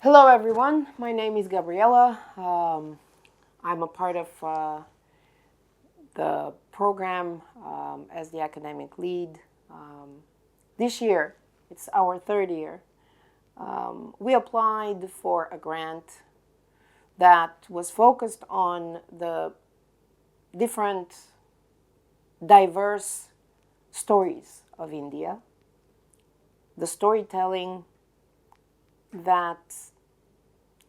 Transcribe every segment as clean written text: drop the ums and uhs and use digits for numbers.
Hello everyone, my name is Gabriela. I'm a part of the program as the academic lead. This year, it's our third year. We applied for a grant that was focused on the different diverse stories of India, the storytelling that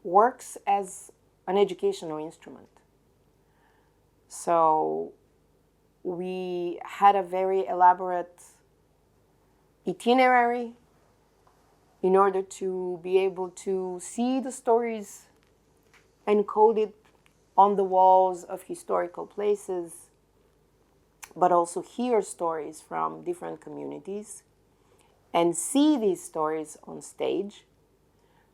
works as an educational instrument. So we had a very elaborate itinerary in order to be able to see the stories encoded on the walls of historical places, but also hear stories from different communities and see these stories on stage.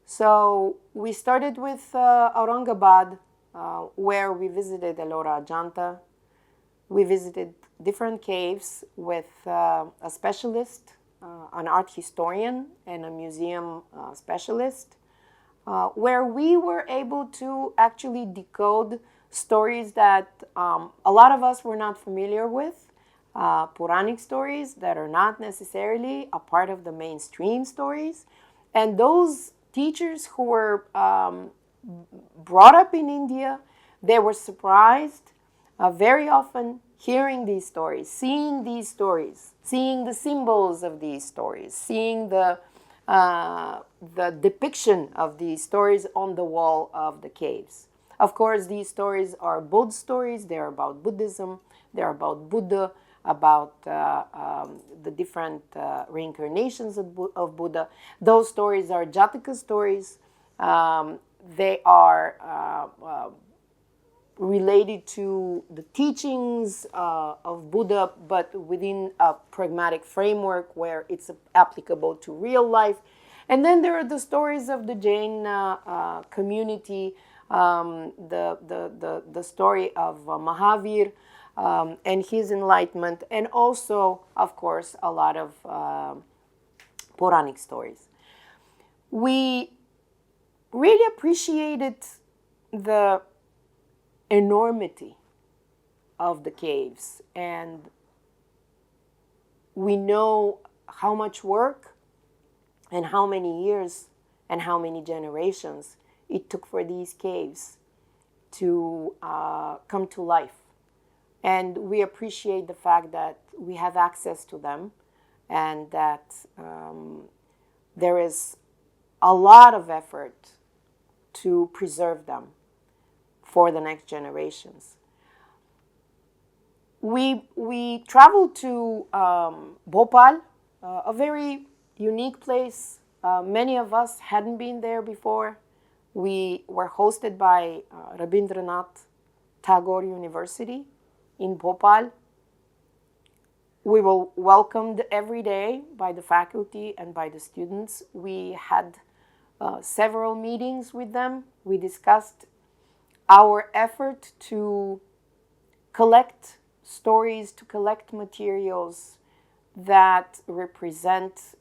So we started with Aurangabad, where we visited Ellora, Ajanta. We visited different caves with a specialist, an art historian, and a museum specialist, where we were able to actually decode stories that a lot of us were not familiar with, Puranic stories that are not necessarily a part of the mainstream stories. And those teachers who were brought up in India, they were surprised very often hearing these stories, seeing the symbols of these stories, seeing the depiction of these stories on the wall of the caves. Of course, these stories are Buddha stories. They're about Buddhism. They're about Buddha, about the different reincarnations of Buddha. Those stories are Jataka stories. They are related to the teachings of Buddha, but within a pragmatic framework where it's applicable to real life. And then there are the stories of the Jain community, the story of Mahavir, and his enlightenment, and also, of course, a lot of Puranic stories. We really appreciated the enormity of the caves, and we know how much work and how many years and how many generations it took for these caves to come to life. And we appreciate the fact that we have access to them and that there is a lot of effort to preserve them for the next generations. We traveled to Bhopal, a very unique place. Many of us hadn't been there before. We were hosted by Rabindranath Tagore University in Bhopal. We were welcomed every day by the faculty and by the students. We had several meetings with them. We discussed our effort to collect stories, to collect materials that represent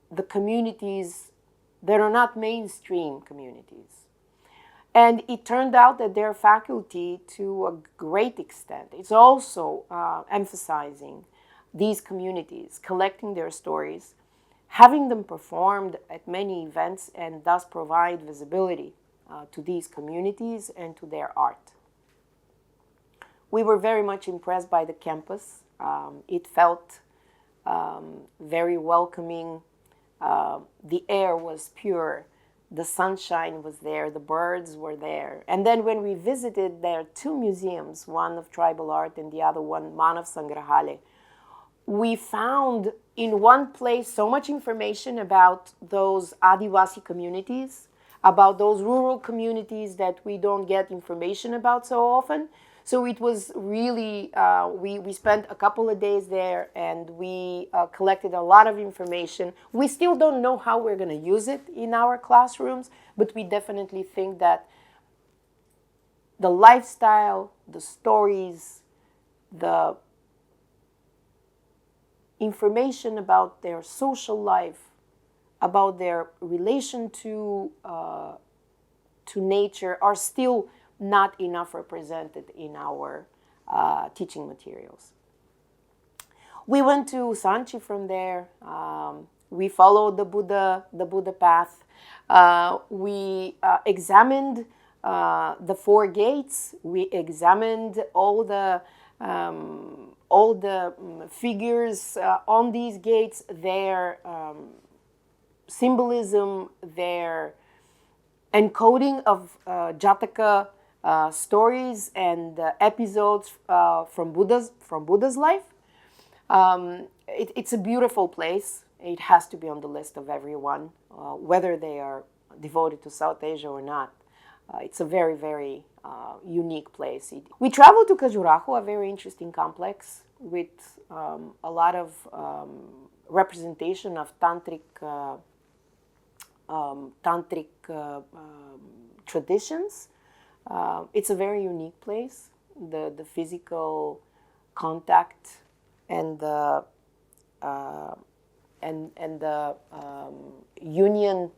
the communities that are not mainstream communities. And it turned out that their faculty, to a great extent, is also emphasizing these communities, collecting their stories, having them performed at many events, and thus provide visibility to these communities and to their art. We were very much impressed by the campus. It felt very welcoming. The air was pure. The sunshine was there. The birds were there. And then when we visited their two museums, one of tribal art and the other one, Manav Sangrahale, we found in one place so much information about those Adivasi communities, about those rural communities that we don't get information about so often. So it was really, we spent a couple of days there and we collected a lot of information. We still don't know how we're going to use it in our classrooms, but we definitely think that the lifestyle, the stories, the information about their social life about their relation to nature are still not enough represented in our teaching materials. We went to Sanchi from there. We followed the Buddha path. We examined the four gates. We examined all the figures on these gates, their symbolism, their encoding of Jataka stories and episodes from Buddha's life. It's a beautiful place. It has to be on the list of everyone, whether they are devoted to South Asia or not. It's a very, very unique place. We traveled to Khajuraho, a very interesting complex with a lot of representation of tantric traditions. It's a very unique place. The physical contact and the union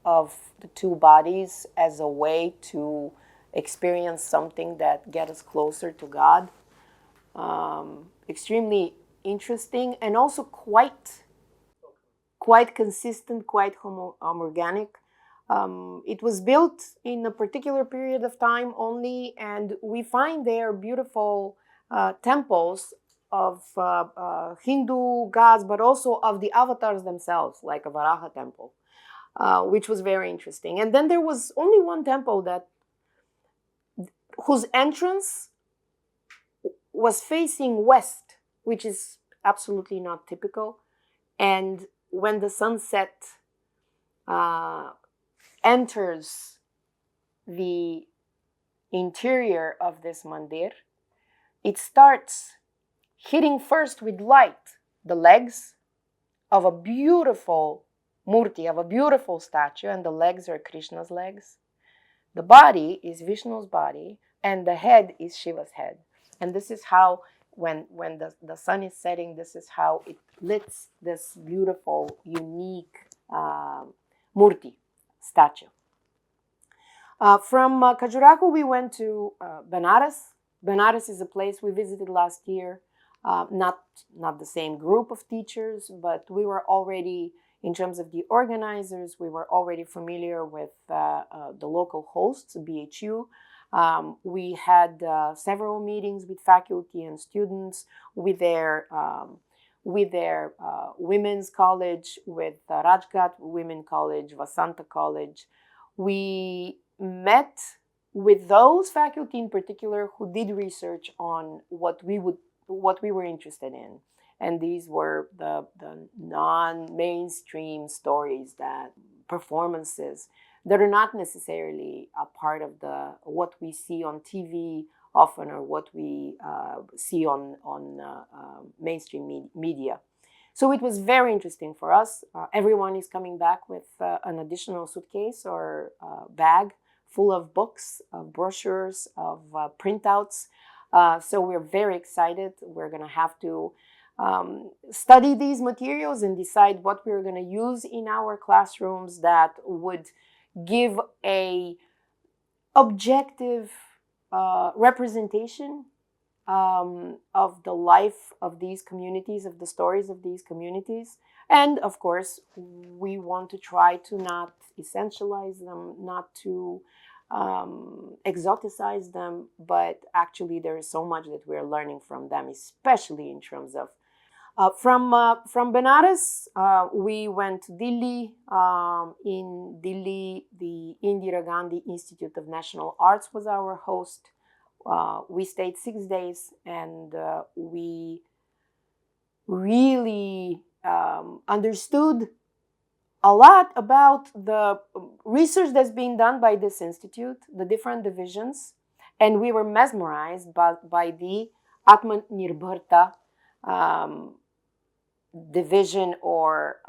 of the two bodies as a way to experience something that gets us closer to God. Extremely interesting and also quite consistent, quite organic. It was built in a particular period of time only, and we find there beautiful temples of Hindu gods, but also of the avatars themselves, like a Varaha temple, which was very interesting. And then there was only one temple whose entrance was facing west, which is absolutely not typical. And when the sunset enters the interior of this mandir, it starts hitting first with light the legs of a beautiful murti, of a beautiful statue, and the legs are Krishna's legs. The body is Vishnu's body, and the head is Shiva's head. And this is how, when the sun is setting, this is how it lights this beautiful, unique murti, statue. From Khajuraho, we went to Benares. Benares is a place we visited last year. Not the same group of teachers, but we were already, in terms of the organizers, we were already familiar with the local hosts, BHU. We had several meetings with faculty and students, with their women's college, with Rajghat Women College, Vasanta College. We met with those faculty in particular who did research on what we were interested in. And these were the non-mainstream stories, performances that are not necessarily a part of what we see on TV often, or what we see on mainstream media. So it was very interesting for us. Everyone is coming back with an additional suitcase or bag full of books, of brochures, of printouts. So we're very excited. We're going to have to study these materials and decide what we're going to use in our classrooms that would give a objective representation of the life of these communities, of the stories of these communities. And of course, we want to try to not essentialize them, not to exoticize them, but actually there is so much that we're learning from them, especially in terms of from Benares, we went to Delhi. In Delhi, the Indira Gandhi Institute of National Arts was our host. We stayed 6 days, and we really understood a lot about the research that's being done by this institute, the different divisions, and we were mesmerized by the Atmanirbharta division or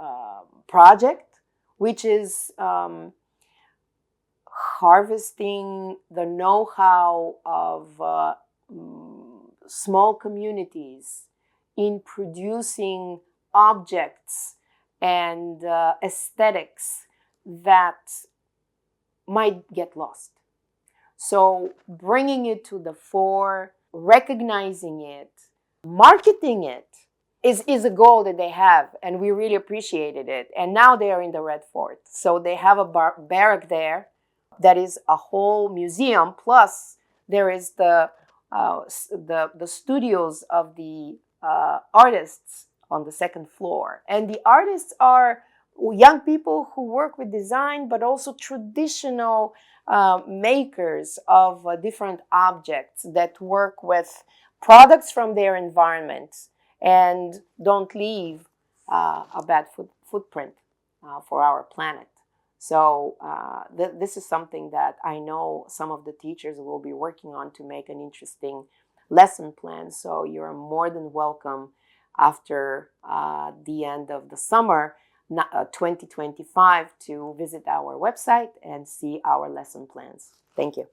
project, which is harvesting the know-how of small communities in producing objects and aesthetics that might get lost. So bringing it to the fore, recognizing it, marketing it is a goal that they have, and we really appreciated it. And now they are in the Red Fort. So they have a barrack there that is a whole museum, plus there is the studios of the artists on the second floor. And the artists are young people who work with design, but also traditional makers of different objects that work with products from their environment and don't leave a bad footprint for our planet. So this is something that I know some of the teachers will be working on to make an interesting lesson plan. So you're more than welcome after the end of the summer 2025 to visit our website and see our lesson plans. Thank you.